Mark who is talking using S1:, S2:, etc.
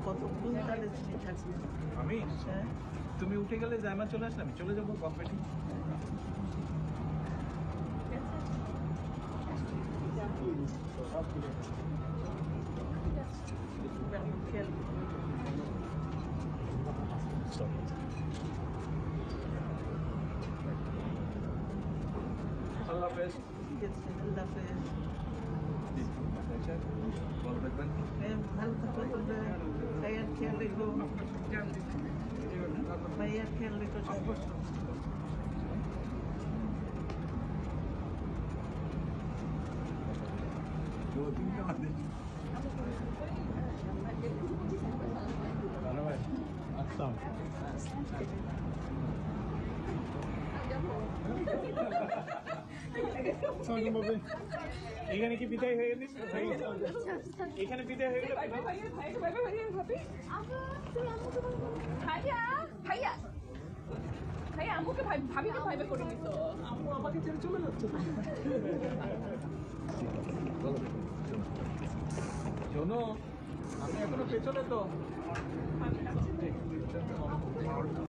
S1: কতক্ষণ তাহলে তুমি থাকবে?
S2: আমি তুমি উঠে গেলে জায়মা চলে আসলে আমি চলে যাবো কম্পিটি। আল্লাহ হাফেজ।
S1: ঠিক আছে, আল্লাহ হাফেজ।
S2: ভালো থাকবেন।
S1: ভালো থাকো, তোমরা ভাইয়ার খেয়াল রেখো, ভাইয়ার খেয়াল রেখো সব।
S2: এখানে কি বিদায় হয়ে গেলি? এখানে বিদায় হয়ে গেল।
S3: ভাইয়া ভাইয়া ভাইয়া আম্মুকে ভাবিকে ভাইবে করে দিত।
S2: আম্মু আমাকে ছেড়ে চলে যাচ্ছে। শোনো, আমি এখনো পেছনে তো।